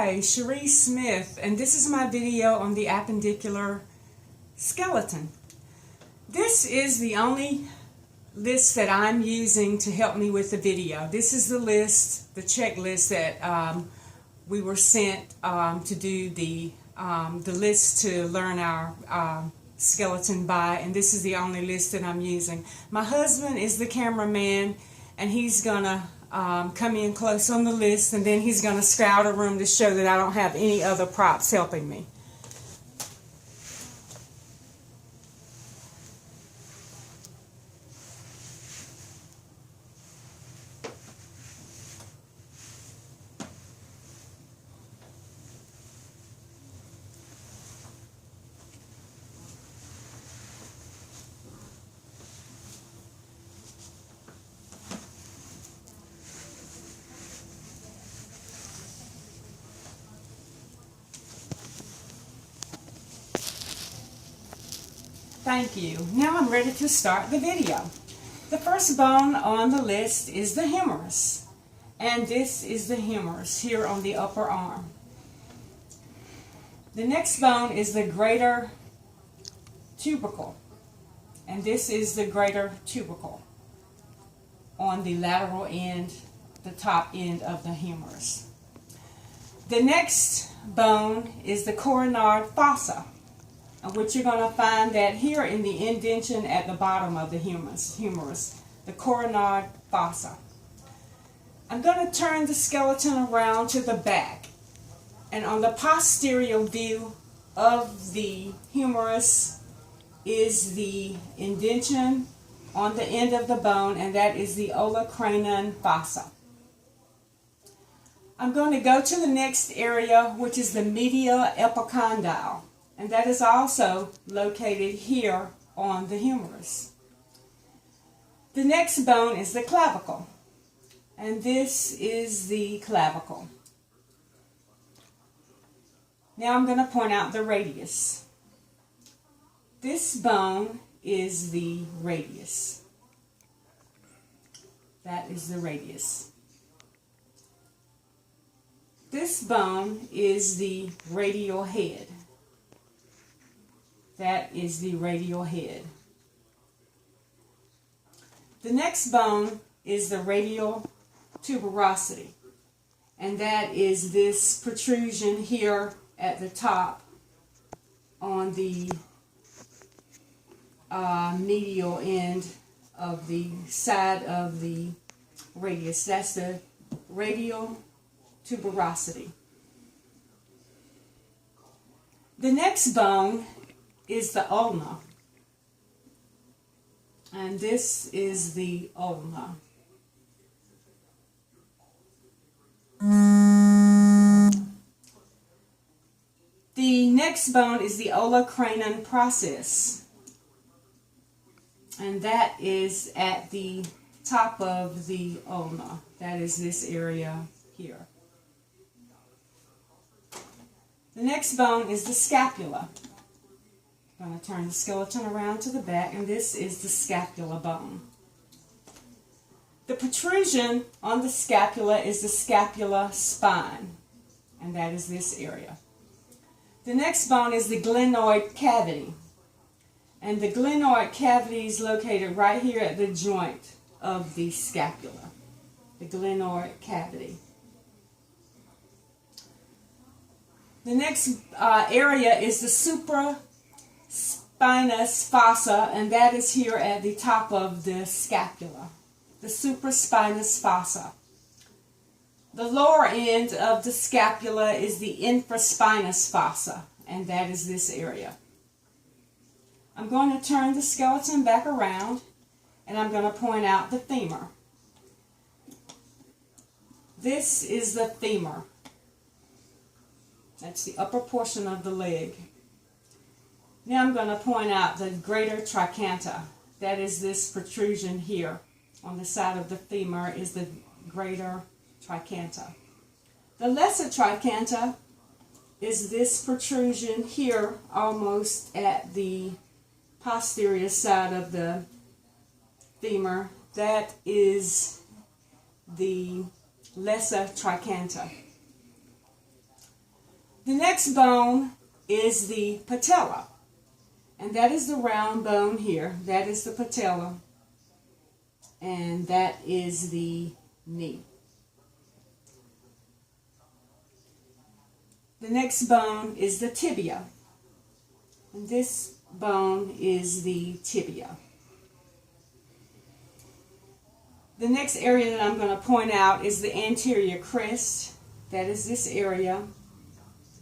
Hi, Cherie Smith, and this is my video on the appendicular skeleton. This is the only list that I'm using to help me with the video. This is the list, the checklist that we were sent to do the list to learn our skeleton by, and this is the only list that I'm using. My husband is the cameraman, and he's gonna come in close on the list, and then he's going to scout a room to show that I don't have any other props helping me. Thank you. Now I'm ready to start the video. The first bone on the list is the humerus, and this is the humerus here on the upper arm. The next bone is the greater tubercle, and this is the greater tubercle on the lateral end, the top end of the humerus. The next bone is the coronary fossa, which you're going to find that here in the indention at the bottom of the humerus, the coronary fossa. I'm going to turn the skeleton around to the back, and on the posterior view of the humerus is the indention on the end of the bone, and that is the olecranon fossa. I'm going to go to the next area, which is the medial epicondyle, and that is also located here on the humerus. The next bone is the clavicle, and this is the clavicle. Now I'm going to point out the radius. This bone is the radius. That is the radius. This bone is the radial head. That is the radial head. The next bone is the radial tuberosity, and that is this protrusion here at the top on the medial end of the side of the radius. That's the radial tuberosity. The next bone is the ulna, and this is the ulna. The next bone is the olecranon process, and that is at the top of the ulna. That is this area here. The next bone is the scapula. I'm going to turn the skeleton around to the back, and this is the scapula bone. The protrusion on the scapula is the scapula spine, and that is this area. The next bone is the glenoid cavity, and the glenoid cavity is located right here at the joint of the scapula, the glenoid cavity. The next area is the supraspinous fossa, and that is here at the top of the scapula, the supraspinous fossa. The lower end of the scapula is the infraspinous fossa, and that is this area. I'm going to turn the skeleton back around, and I'm going to point out the femur. This is the femur. That's the upper portion of the leg. Now I'm going to point out the greater trochanter. That is this protrusion here on the side of the femur is the greater trochanter. The lesser trochanter is this protrusion here almost at the posterior side of the femur. That is the lesser trochanter. The next bone is the patella. And that is the round bone here. That is the patella. And that is the knee. The next bone is the tibia. And this bone is the tibia. The next area that I'm going to point out is the anterior crest. That is this area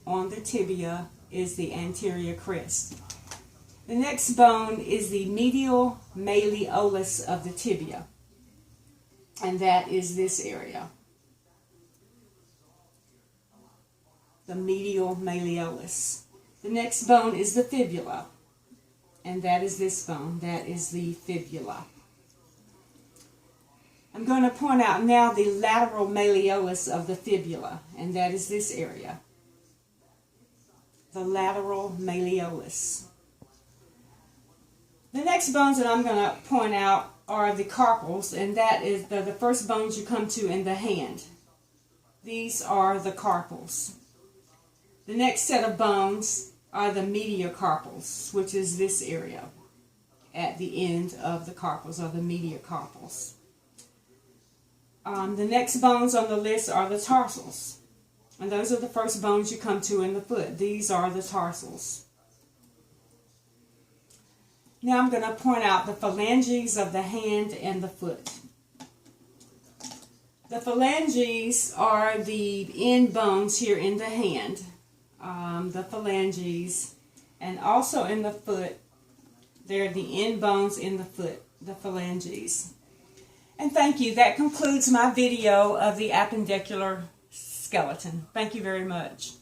on the tibia is the anterior crest. The next bone is the medial malleolus of the tibia. And that is this area. The medial malleolus. The next bone is the fibula. And that is this bone. That is the fibula. I'm going to point out now the lateral malleolus of the fibula, and that is this area. The lateral malleolus. The next bones that I'm going to point out are the carpals, and that is the first bones you come to in the hand. These are the carpals. The next set of bones are the metatarsals, which is this area at the end of the carpals, or the metatarsals. The next bones on the list are the tarsals. And those are the first bones you come to in the foot. These are the tarsals. Now I'm going to point out the phalanges of the hand and the foot. The phalanges are the end bones here in the hand. The phalanges. And also in the foot, they're the end bones in the foot, the phalanges. And thank you. That concludes my video of the appendicular skeleton. Thank you very much.